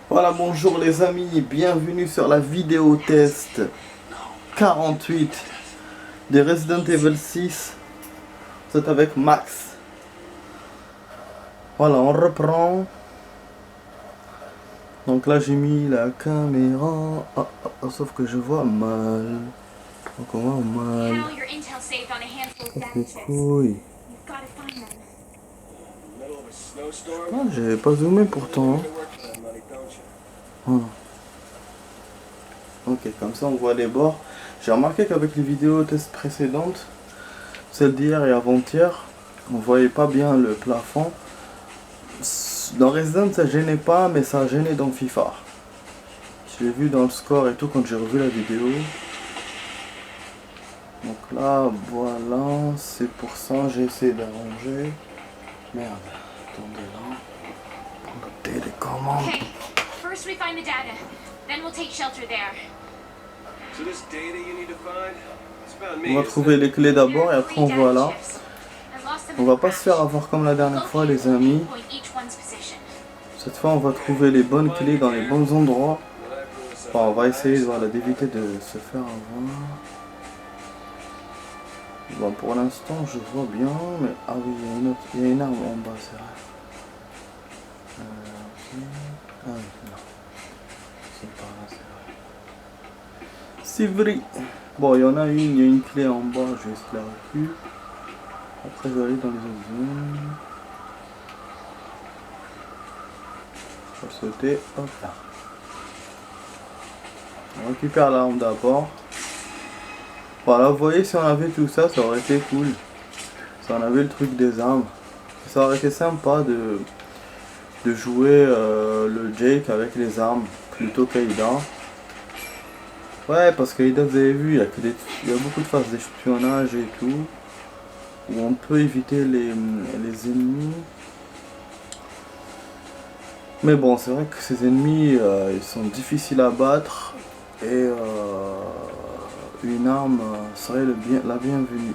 Voilà, bonjour les amis, bienvenue sur la vidéo test 48 de Resident Evil 6. Vous êtes avec Max. Voilà, on reprend. Donc là j'ai mis la caméra. Sauf que je vois mal. Donc on voit mal. Les couilles. Ah, j'ai pas zoomé pourtant. Voilà. Ok, comme ça on voit les bords. J'ai remarqué qu'avec les vidéos test précédentes, celle d'hier et avant-hier, on voyait pas bien le plafond. Dans Resident ça gênait pas, mais ça gênait dans FIFA. Je l'ai vu dans le score et tout quand j'ai revu la vidéo. Donc là, voilà, c'est pour ça j'ai essayé d'arranger. Merde, attendez là. Pour le télécommande. Okay, first we find the data, then we'll take shelter there. So this data you need to find, it's about me. On va trouver les clés d'abord et après on voit là. On va pas se faire avoir comme la dernière fois les amis. Cette fois on va trouver les bonnes clés dans les bons endroits. Enfin, on va essayer d'éviter de se faire avoir. Bon, pour l'instant je vois bien, mais ah oui, il y a une arme en bas, c'est vrai. Ah oui, non. C'est par là, c'est vrai. C'est vrai. Bon, il y en a une, il y a une clé en bas, je vais essayer de la récupérer. Après je vais aller dans les autres zones. Je vais sauter, hop là. On récupère l'arme d'abord. Voilà, vous voyez, si on avait tout ça, ça aurait été cool. Si on avait le truc des armes. Ça aurait été sympa de jouer le Jake avec les armes plutôt qu'Aida. Ouais, parce qu'Aida, vous avez vu, il y a beaucoup de phases d'espionnage et tout. Où on peut éviter les ennemis. Mais bon, c'est vrai que ces ennemis, ils sont difficiles à battre. Et une arme serait la bienvenue.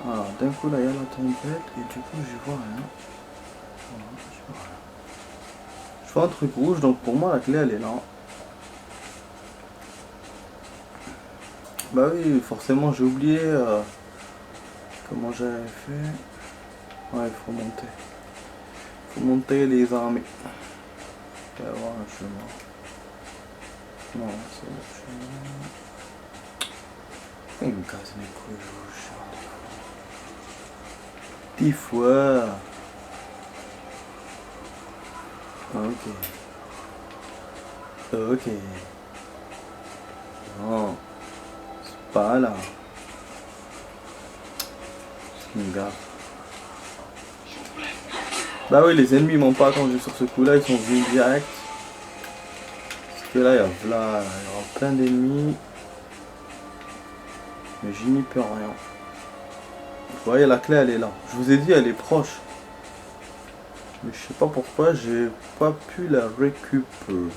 Voilà, d'un coup là il y a la tempête et du coup j'y vois rien. Voilà, je vois un truc rouge, donc pour moi la clé elle est là. Bah oui, forcément j'ai oublié comment j'avais fait. Ouais, il faut monter. Il faut monter les armées. Il va y avoir un chemin. Non, c'est le chemin. Il me casse les couilles, je vous jure. 10 fois. Ok. Ok. Non. C'est pas là. C'est une gaffe. Bah oui, les ennemis m'ont pas attendu sur ce coup là, ils sont venus direct. Parce que là, il y aura plein d'ennemis. Mais j'y n'y peux rien. Vous voyez, la clé elle est là. Je vous ai dit, elle est proche. Mais je sais pas pourquoi j'ai pas pu la récupérer.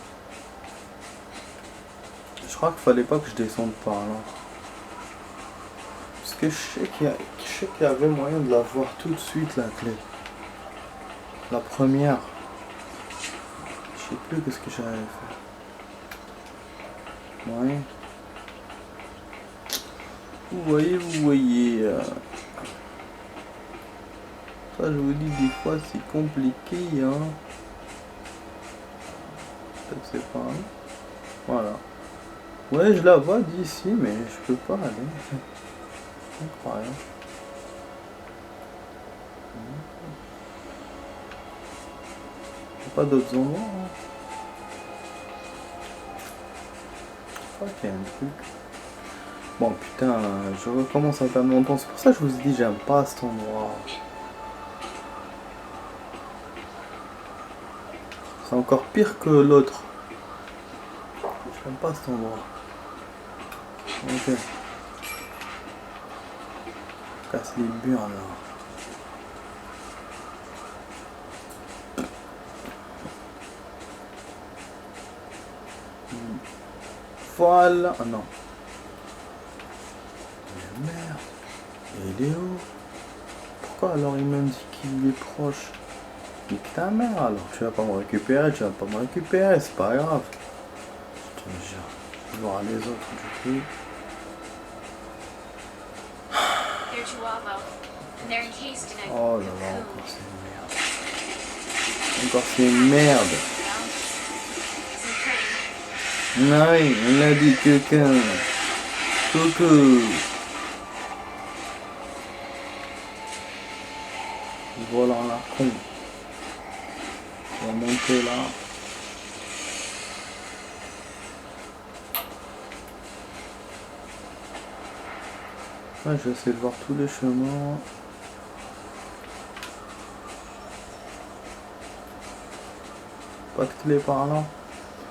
Je crois qu'il fallait pas que je descende par là. Parce que je sais qu'il y avait moyen de la voir tout de suite la clé. La première. Je sais plus qu'est-ce que j'avais fait. Ouais. Vous voyez. Ça je vous dis des fois c'est compliqué hein. Peut-être c'est pas hein. Voilà. Ouais je la vois d'ici mais je peux pas aller. Incroyable. Pas d'autres endroits hein. Je crois qu'il y a un truc. Bon putain, je recommence à perdre mon temps. C'est pour ça que je vous ai dit j'aime pas cet endroit. C'est encore pire que l'autre. J'aime pas cet endroit. Ok. Je casse les murs là. Voilà. Ah non. Mais merde. Et il est où? Pourquoi alors il m'indique qu'il est proche? Nique ta mère alors, tu vas pas me récupérer, c'est pas grave. Je te jure. Je vais voir les autres du coup. They're Chihuahua, and they're encased in a Oh là là, cocoon. encore ces merdes. Well, isn't pretty. Non, oui, on l'a dit quelqu'un. Coucou. Voilà la con. On va monter là. Ouais, je vais essayer de voir tous les chemins. Pas de clé par là.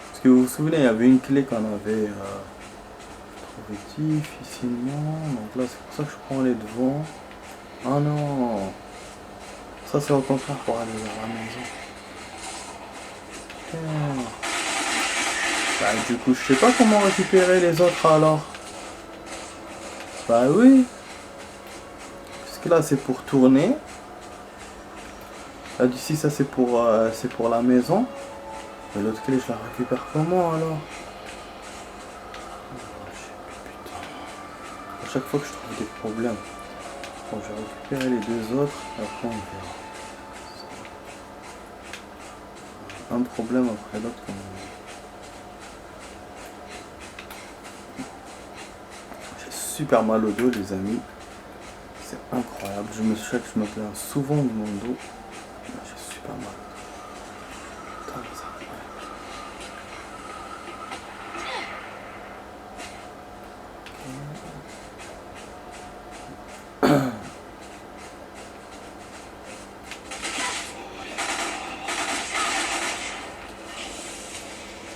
Parce que vous vous souvenez, il y avait une clé qu'on avait trouvée difficilement. Donc là, c'est pour ça que je prends les devants. Ah non. Ça, c'est au contraire pour aller vers la maison. Putain. Bah, du coup, je sais pas comment récupérer les autres alors. Bah oui. Parce que là, c'est pour tourner. Là, d'ici, ça, c'est pour la maison. Et l'autre clé, je la récupère comment alors? Putain. À chaque fois que je trouve des problèmes. Bon, je vais récupérer les deux autres. Et après, on verra. Un problème après l'autre. J'ai super mal au dos, les amis. C'est incroyable. Je me plains souvent de mon dos. J'ai super mal. Putain, c'est incroyable.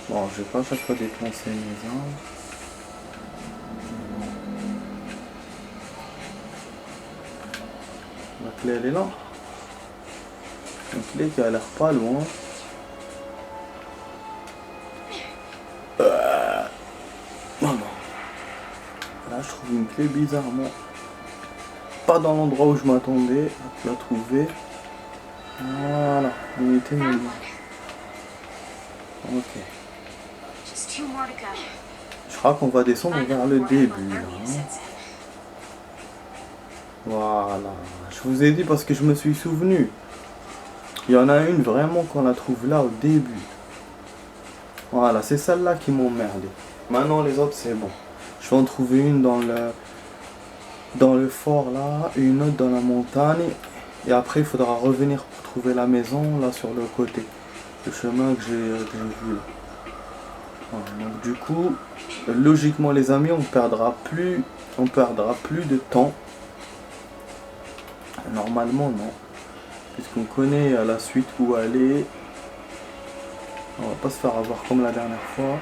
Bon, je vais pas à chaque fois dépenser mes armes. La clé elle est là. Une clé qui a l'air pas loin. Non, non. Là je trouve une clé bizarrement. Pas dans l'endroit où je m'attendais à la trouver. Voilà, on était Found mieux. one. Ok. Just 2 more to go. Je crois qu'on va descendre Find vers them le before début. Hamlet Là, Army hein. sets in. Voilà. Je vous ai dit parce que je me suis souvenu. Il y en a une vraiment qu'on la trouve là au début. Voilà, c'est celle-là qui m'emmerde. Maintenant les autres c'est bon. Je vais en trouver une dans le fort là, une autre dans la montagne. Et après il faudra revenir pour trouver la maison là sur le côté. Le chemin que j'ai vu là. Voilà, donc du coup, logiquement les amis, on perdra plus de temps. Normalement non. Puisqu'on connaît la suite où aller. On va pas se faire avoir comme la dernière fois.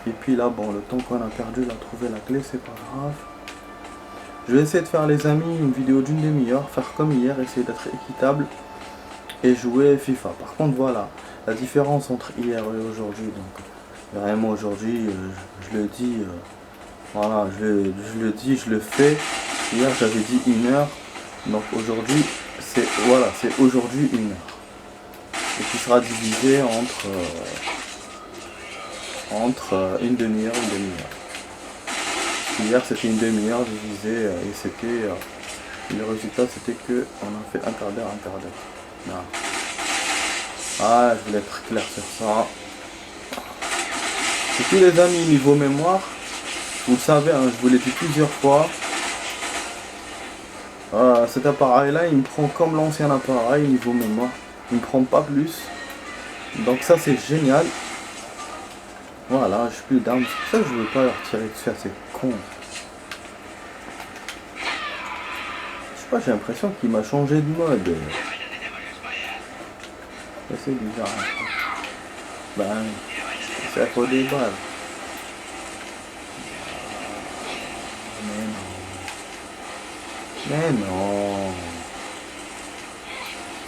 Et puis là, bon, le temps qu'on a perdu à trouver la clé, c'est pas grave. Je vais essayer de faire, les amis, une vidéo d'une demi-heure, faire comme hier, essayer d'être équitable et jouer FIFA. Par contre, voilà, la différence entre hier et aujourd'hui. Donc, vraiment aujourd'hui, je le dis, voilà, je le dis, je le fais. Hier, j'avais dit 1 heure. Donc aujourd'hui, c'est voilà, c'est aujourd'hui 1 heure. Et qui sera divisé entre une demi-heure, une demi-heure. Hier c'était une demi-heure divisé et c'était le résultat c'était que on a fait un quart d'heure. Voilà. Ah, je voulais être clair sur ça. Et puis les amis, niveau mémoire, vous le savez, hein, je vous l'ai dit plusieurs fois. Cet appareil là il me prend comme l'ancien appareil niveau mémoire. Il me prend pas plus. Donc ça c'est génial. Voilà, j'ai plus d'armes. C'est pour ça que je veux pas leur tirer dessus à ces cons. Je sais pas, j'ai l'impression qu'il m'a changé de mode. Ça c'est bizarre. Ben, c'est à cause des balles. Mais non.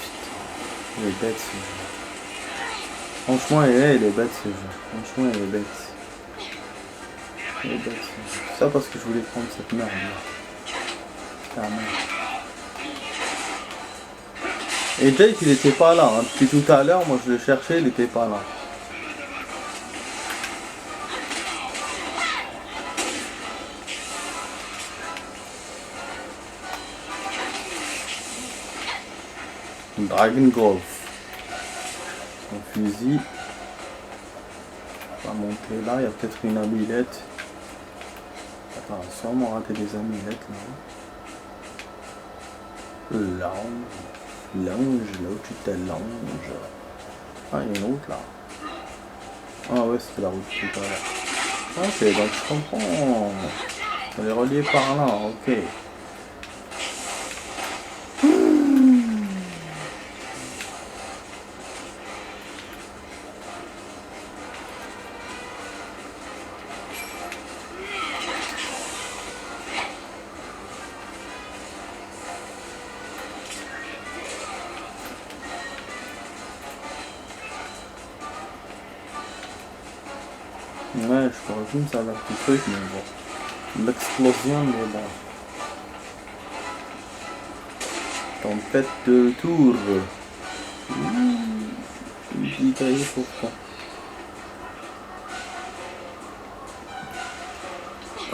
Putain, il est bête ce jeu. Franchement, il est bête ce jeu. Franchement, il est bête. Il est bête ce jeu. Ça parce que je voulais prendre cette merde là. Putain, merde. Et Jake il était pas là, hein. Depuis tout à l'heure, moi je le cherchais, il était pas là. Dragon Golf. Son fusil. On va monter là, il y a peut-être une amulette. Attends, on va sûrement rater des amulettes là. Lounge. Lounge, là où tu t'allonges. Ah, il y a une route là. Ah ouais, c'était la route tout à l'heure. Ok, donc je comprends. On est relié par là, ok. Ouais, je présume ça va être un truc, mais bon. L'explosion, mais bon. Tempête de tour. Une petite grille pour ça.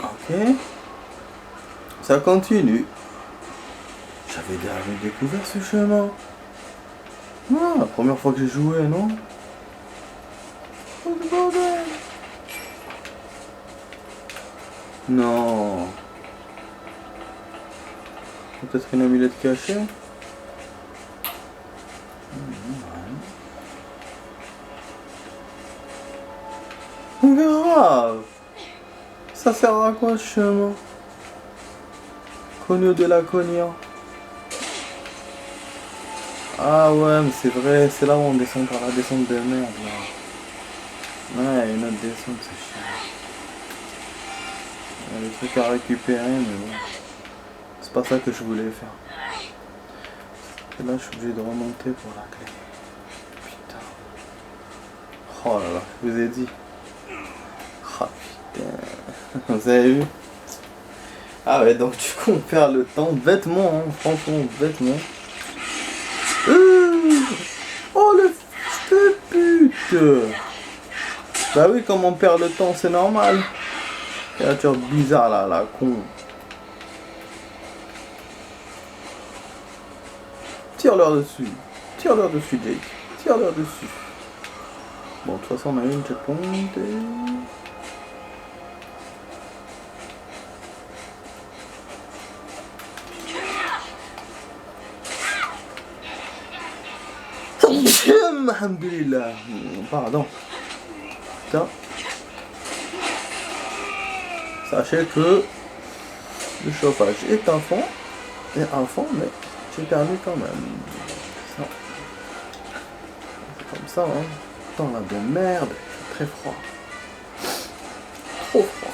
Ok. Ça continue. J'avais déjà découvert ce chemin. Ah, la première fois que j'ai joué, non? Oh, le bordel. Non. Peut-être une amulette cachée. Grave. Ça sert à quoi ce chemin? Cogno de la Cogna. Ah ouais, mais c'est vrai, c'est là où on descend par la descente de merde là. Ouais, une autre descente, c'est chiant. Il y a des trucs à récupérer, mais bon. C'est pas ça que je voulais faire. Et là, je suis obligé de remonter pour la clé. Putain. Oh là là, je vous ai dit. Oh putain. Vous avez vu? Ah ouais, donc du coup, on perd le temps. Vêtements, hein. Franchement, vêtements. Oh le fils de pute. Bah oui, comme on perd le temps, c'est normal. Créature bizarre là, la con. Tire-leur dessus. Tire-leur dessus, Jake. Tire-leur dessus. Bon, de toute façon, on a eu une checkpoint. Alhamdulillah. Pardon. Putain. Sachez que le chauffage est à fond. Et à fond, mais j'ai perdu quand même. Ça. C'est comme ça, hein. Temps là de merde. Très froid. Trop froid.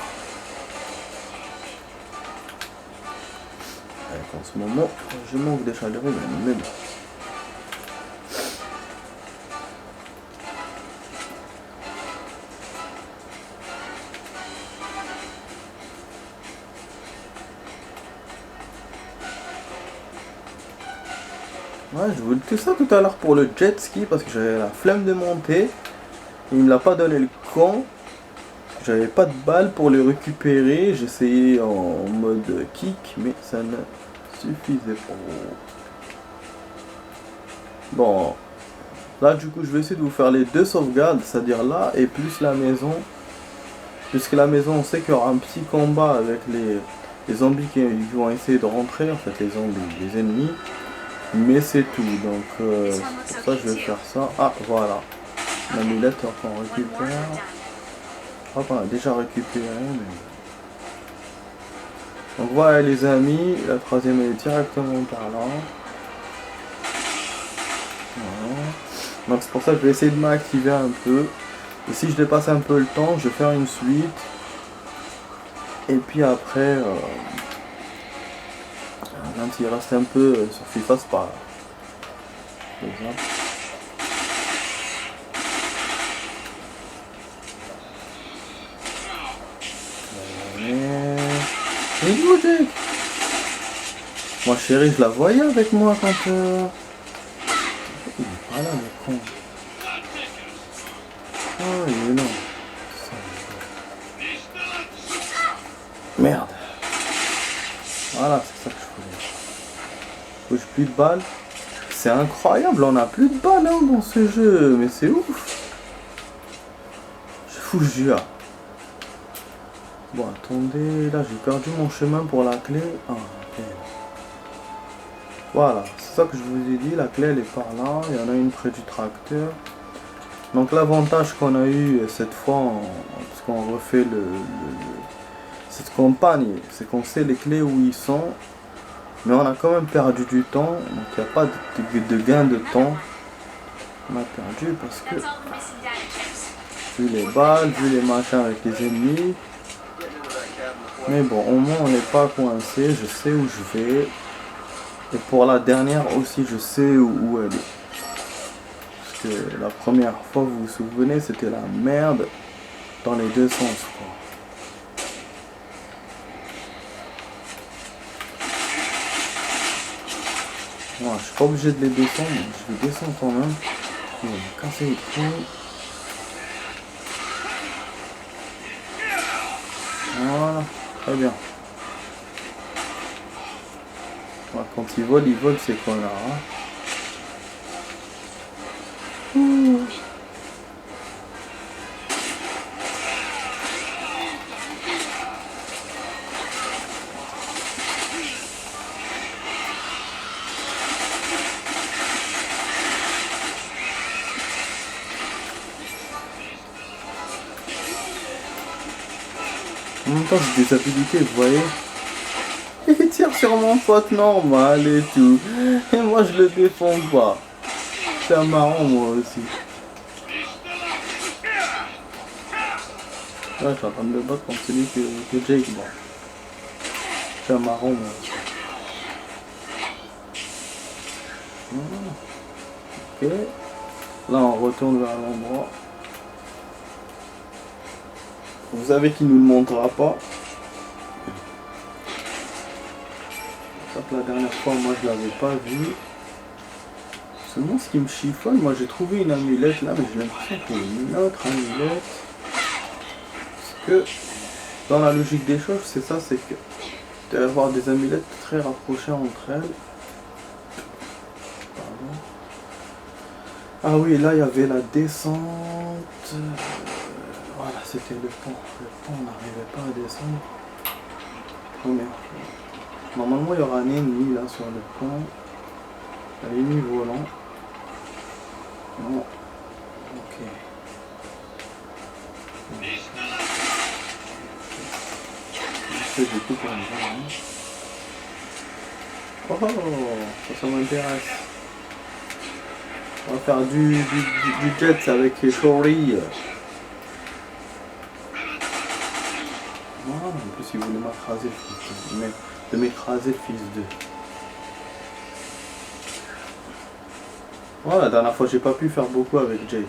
Avec en ce moment, je manque de chaleur humaine, mais bon. Ouais, je voulais tout ça tout à l'heure pour le jet ski parce que j'avais la flemme de monter. Il me l'a pas donné le con. J'avais pas de balles pour le récupérer. J'essayais en mode kick, mais ça ne suffisait pas. Bon, là du coup je vais essayer de vous faire les deux sauvegardes, c'est-à-dire là et plus la maison. Puisque la maison, on sait qu'il y aura un petit combat avec les zombies qui vont essayer de rentrer, en fait les zombies, les ennemis. Mais c'est tout, donc pour ça je vais faire ça. Ah voilà, l'amulette on récupère. Hop, on a déjà récupéré. Mais... donc voilà les amis, la troisième est directement par là. Voilà. Donc c'est pour ça que je vais essayer de m'activer un peu. Et si je dépasse un peu le temps, je vais faire une suite. Et puis après... quand il reste un peu sur FIFA, c'est pas grave. Et où Jake? Moi chérie, je la voyais avec moi quand... Oh, il est énorme. Merde. Voilà, c'est ça que je voulais. J'ai plus de balles. C'est incroyable, on a plus de balles hein, dans ce jeu. Mais c'est ouf. Je vous jure. Bon, attendez. Là, j'ai perdu mon chemin pour la clé. Ah, ok. Voilà, c'est ça que je vous ai dit. La clé, elle est par là. Il y en a une près du tracteur. Donc, l'avantage qu'on a eu cette fois, parce qu'on refait cette campagne, c'est qu'on sait les clés où ils sont. Mais on a quand même perdu du temps. Donc, il n'y a pas de gain de temps. On a perdu parce que, That's all the missing data chips. vu les balles, vu les machins avec les ennemis. Mais bon, au moins on n'est pas coincé, je sais où je vais. Et pour la dernière aussi, je sais où elle est. Parce que la première fois, vous vous souvenez, c'était la merde dans les deux sens, quoi. Voilà, je suis pas obligé de les descendre, mais je les descends quand même. On va casser les trous. Voilà, très bien. Voilà, quand ils volent ces connards. Hein. En même temps, j'ai des habilités, vous voyez. Il tire sur mon pote normal et tout. Et moi, je le défends pas. C'est marrant, moi aussi. Là, je suis en train de me battre contre celui que Jake, bon. C'est marrant, moi aussi. Ok. Là, on retourne vers l'endroit. Vous savez qu'il nous le montrera pas. La dernière fois, moi, je l'avais pas vu. Seulement, ce qui me chiffonne, moi, j'ai trouvé une amulette là, mais j'ai l'impression qu'il y a une autre amulette. Parce que, dans la logique des choses, c'est ça, c'est que tu vas avoir des amulettes très rapprochées entre elles. Pardon. Ah oui, là, il y avait la descente. Voilà, c'était le pont. Le pont, on n'arrivait pas à descendre. Première fois. Normalement, il y aura un ennemi là sur le pont. Un ennemi volant. Non. Ok. Je fais du coup pour une oh, ça m'intéresse. On va faire du jet avec les choris. Voilà, en plus il voulait m'écraser le fils de m'écraser le fils de. Voilà, la dernière fois j'ai pas pu faire beaucoup avec Jake.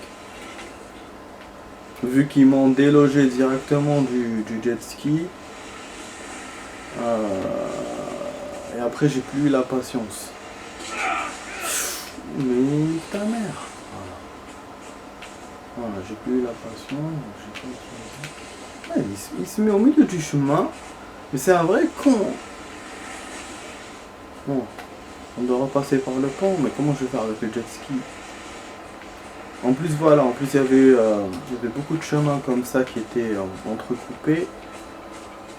Vu qu'ils m'ont délogé directement du jet ski. Et après j'ai plus eu la patience. Mais ta mère. Voilà, j'ai plus eu la patience. Ouais, il se met au milieu du chemin. Mais c'est un vrai con. Bon, on doit repasser par le pont, mais comment je vais faire avec le jet ski? En plus voilà, en plus il y avait beaucoup de chemins comme ça qui étaient entrecoupés.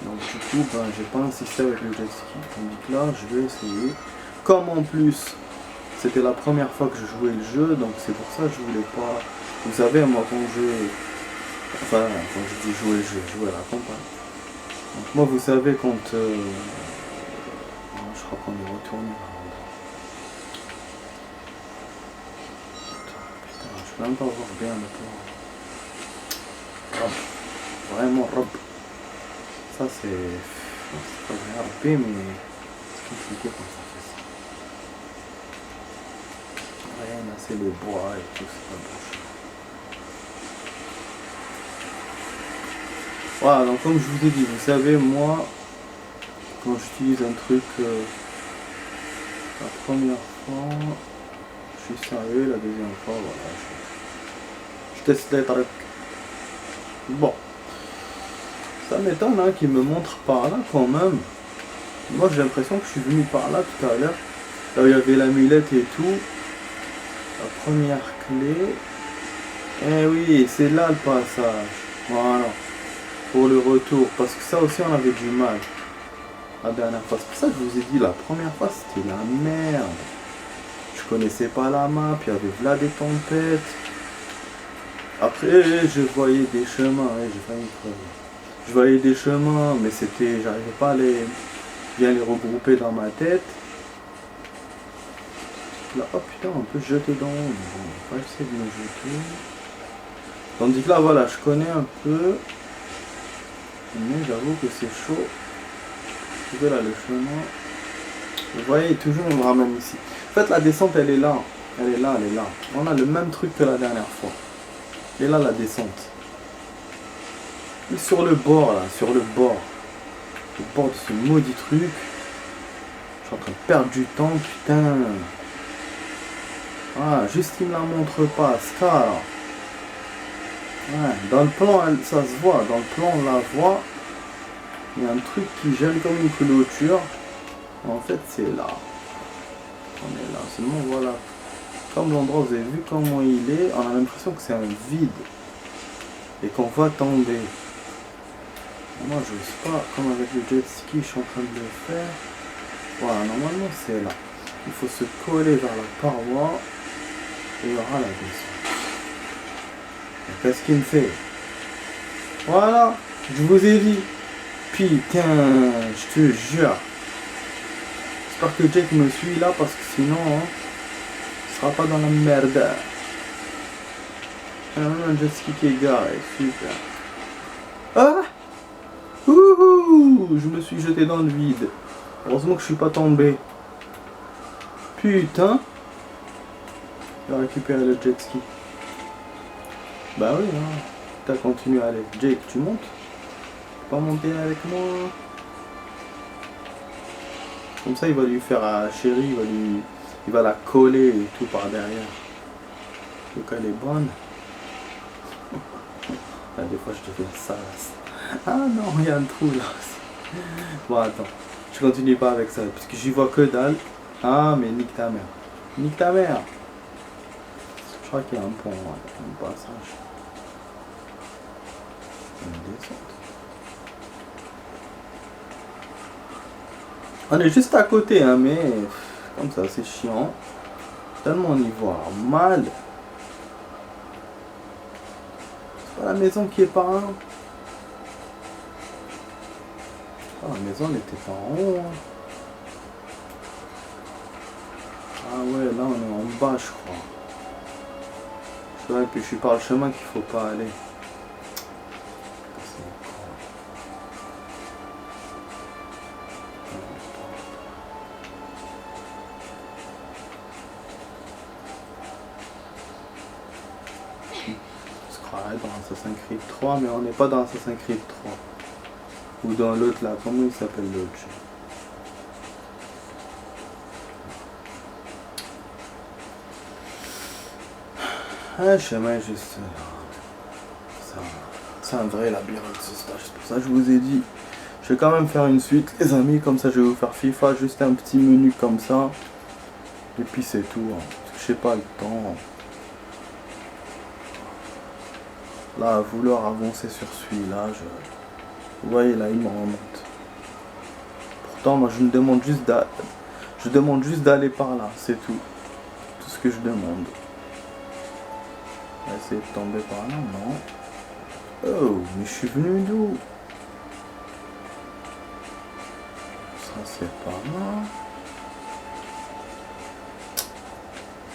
Donc du coup, ben, j'ai pas insisté avec le jet ski. Donc là, je vais essayer. Comme en plus, c'était la première fois que je jouais le jeu, donc c'est pour ça que je voulais pas... Vous savez, moi quand je dis jouer le jeu, jouer à la campagne. Donc moi, vous savez, quand... je crois qu'on est retourné. Putain, je peux même pas voir bien le plan. Rob. Vraiment Rob. Ça c'est pas grave, mais c'est compliqué quand ça fait ça. Rien, là c'est les bois et tout, c'est pas bon. Voilà, donc comme je vous ai dit, vous savez, moi, quand j'utilise un truc la première fois, je suis sérieux, la deuxième fois, voilà, je teste les trucs. Bon. Ça m'étonne hein, qu'il me montre par là quand même. Moi j'ai l'impression que je suis venu par là tout à l'heure. Là où il y avait l'amulette et tout. La première clé. Eh oui, c'est là le passage. Voilà. Pour le retour. Parce que ça aussi on avait du mal. La dernière fois. C'est pour ça que je vous ai dit la première fois c'était la merde. Je connaissais pas la map. Il y avait là des tempêtes. Après je voyais des chemins. Ouais, j'ai failli crever. Je voyais des chemins. Mais c'était. J'arrivais pas à bien les regrouper dans ma tête. Là, oh putain, on peut se jeter dans l'eau. Bon, on va pas essayer de me jeter. Tandis que là, voilà, je connais un peu. Mais j'avoue que c'est chaud. Vous voyez là, le chemin. Vous voyez, toujours on me ramène ici. En fait, la descente, elle est là. Elle est là, elle est là. On a le même truc que la dernière fois. Et là, la descente. Et sur le bord, là, sur le bord. Le bord de ce maudit truc. Je suis en train de perdre du temps, putain. Ah, juste il me la montre pas, Scar. Ouais, dans le plan, ça se voit. Dans le plan, on la voit. Il y a un truc qui gêne comme une clôture. En fait, c'est là. On est là. Seulement, voilà. Comme l'endroit, vous avez vu comment il est. On a l'impression que c'est un vide. Et qu'on va tomber. Moi, je sais pas. Comme avec le jet ski, je suis en train de le faire. Voilà, normalement, c'est là. Il faut se coller vers la paroi. Et il y aura la descente. Qu'est-ce qu'il me fait? Voilà, je vous ai dit. Putain, je te jure. J'espère que Jake me suit là parce que sinon, hein, il sera pas dans la merde. Ah, un jet ski qui est garé, super. Ah! Ouh! Je me suis jeté dans le vide. Heureusement que je suis pas tombé. Putain. Je vais récupérer le jet ski. Bah oui, hein. T'as continué à aller. Jake, tu montes? Pas monter avec moi? Comme ça, il va lui faire à Chérie, il va la coller et tout par derrière. Donc elle est bonne. Ah, des fois, je deviens salace. Ah non, il y a un trou là. Bon, attends. Je continue pas avec ça, parce que j'y vois que dalle. Ah, mais nique ta mère. Nique ta mère. Je crois qu'il y a un pont, un passage. Une descente. On est juste à côté, hein, mais comme ça, c'est chiant. Tellement on y voit mal. C'est pas la maison qui est par là. Ah, la maison, elle était pas en haut. Hein. Ah ouais, là, on est en bas, je crois. C'est vrai, puis je suis par le chemin qu'il faut pas aller. Dans Assassin's Creed 3, mais on n'est pas dans Assassin's Creed 3. Ou dans l'autre là, comment il s'appelle l'autre jeu? Ah, le chemin est juste là. C'est un vrai labyrinthe ce stage. C'est pour ça que je vous ai dit. Je vais quand même faire une suite, les amis. Comme ça, je vais vous faire FIFA. Juste un petit menu comme ça. Et puis c'est tout. Hein. Je sais pas le temps. Là, à vouloir avancer sur celui-là, vous voyez là, il me remonte. Pourtant, moi, je demande juste d'aller par là, c'est tout. Tout ce que je demande. On va essayer de tomber par là, non. Oh, mais je suis venu d'où? Ça, c'est pas là.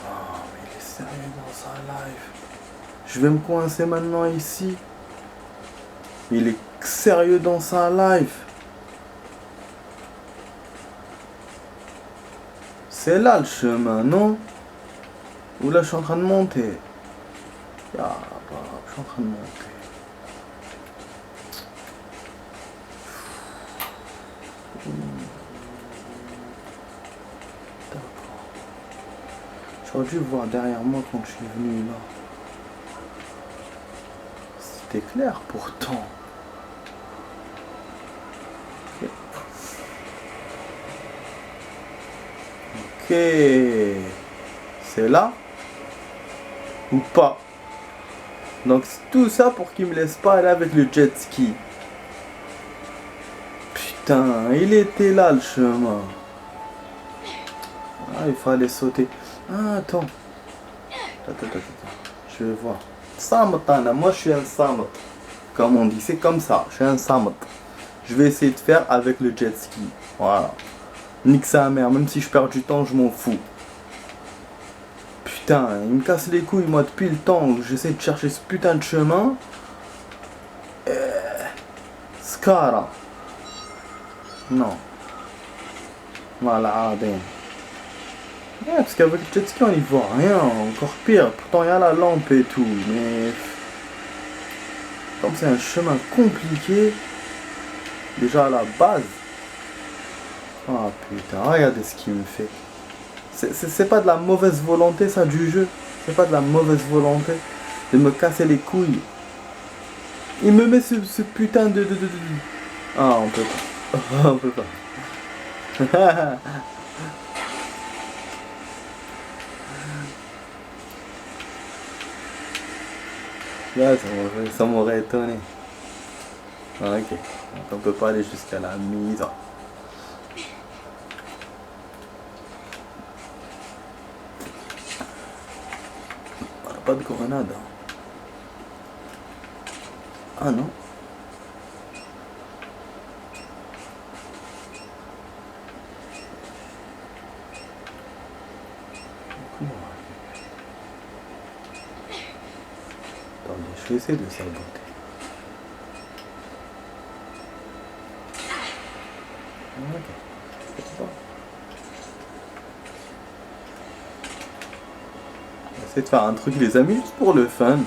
Oh, mais il est sérieux dans sa live. Je vais me coincer maintenant ici. Il est sérieux dans sa live. C'est là le chemin, non? Ou là je suis en train de monter? Ah, bah, je suis en train de monter. D'accord. J'aurais dû voir derrière moi quand je suis venu là. était clair pourtant. Ok. C'est là ou pas? Donc tout ça pour qu'il me laisse pas aller avec le jet ski. Putain, il était là le chemin. Ah, il fallait sauter. Ah, attends. Attends. Je vais voir. Samatana, moi je suis un samat. Comme on dit, c'est comme ça. Je suis un samat. Je vais essayer de faire avec le jet ski. Voilà. Nique sa mère, même si je perds du temps, je m'en fous. Putain, il me casse les couilles, moi, depuis le temps où j'essaie de chercher ce putain de chemin. Skara. Non. Voilà, ouais, parce qu'avec le jet ski, on y voit rien. Encore pire. Pourtant, il y a la lampe et tout. Mais comme c'est un chemin compliqué, déjà à la base. Ah putain, regardez ce qu'il me fait. C'est pas de la mauvaise volonté ça du jeu. C'est pas de la mauvaise volonté de me casser les couilles. Il me met ce putain de... Ah, on peut pas. On peut pas. Là, ça m'aurait étonné. Ah, ok. Donc on peut pas aller jusqu'à la mise. Pas de grenade. Ah non. Attendez, je vais essayer de saboter. Ok. C'est bon. On va essayer de faire un truc les amis juste pour le fun.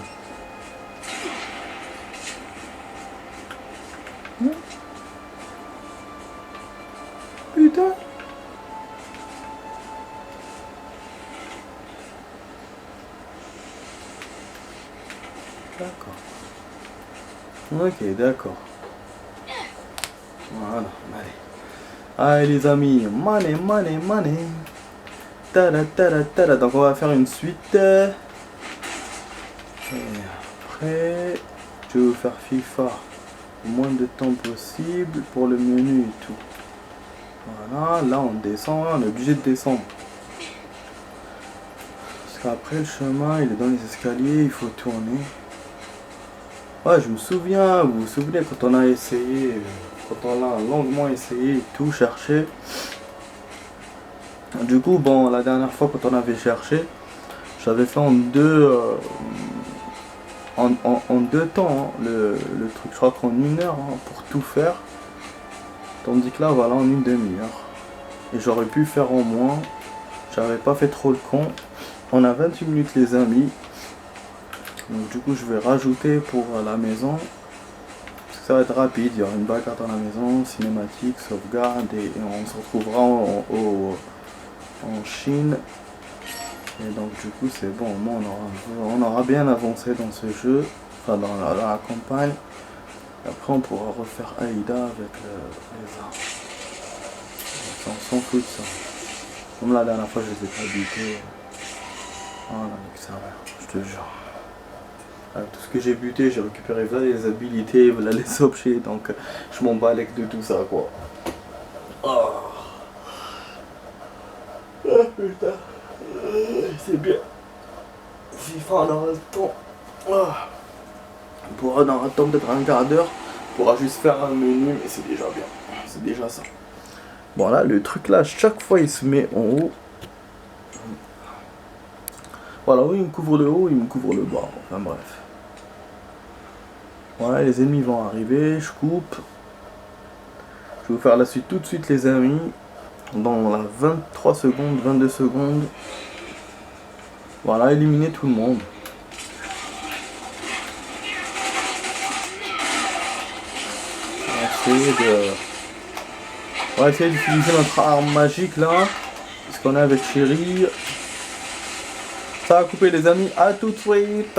Putain. D'accord. Ok, d'accord. Voilà, allez. Allez les amis, money. Tada. Donc on va faire une suite. Et après, je vais vous faire FIFA le moins de temps possible pour le menu et tout. Voilà, là on descend, on est obligé de descendre. Parce qu'après le chemin, il est dans les escaliers, il faut tourner. Ouais, je me souviens, vous vous souvenez quand on a essayé, quand on a longuement essayé et tout, cherché. Du coup, bon, la dernière fois quand on avait cherché, j'avais fait en deux temps hein, le truc, je crois qu'en 1 heure hein, pour tout faire. Tandis que là, voilà, en 1 demi-heure. Et j'aurais pu faire en moins. J'avais pas fait trop le con. On a 28 minutes les amis. Donc du coup, je vais rajouter pour la maison. Parce que ça va être rapide. Il y aura une bagarre dans la maison, cinématique, sauvegarde. Et on se retrouvera en Chine. Et donc du coup, c'est bon. Au moins, on aura bien avancé dans ce jeu. Enfin, dans la campagne. Après on pourra refaire Aïda avec les armes. On s'en fout de ça. Comme la dernière fois je les ai pas butés. Voilà, ça va, je te jure. Avec tout ce que j'ai buté, j'ai récupéré voilà, les habilités, voilà, les objets, donc je m'en bats avec de tout ça quoi. Oh. Ah putain. C'est bien. FIFA on aura le temps. Oh. On pourra dans un temps peut-être un quart d'heure, on pourra juste faire un menu, mais c'est déjà bien, c'est déjà ça. Bon là, le truc là, chaque fois il se met en haut. Voilà, oui, il me couvre le haut, il me couvre le bas, enfin bref. Voilà, les ennemis vont arriver, je coupe. Je vais vous faire la suite tout de suite les amis. Dans la 23 secondes, 22 secondes. Voilà, éliminer tout le monde. On va essayer d'utiliser notre arme magique là. Ce qu'on a avec Chéri. Ça va couper les amis. À tout de suite.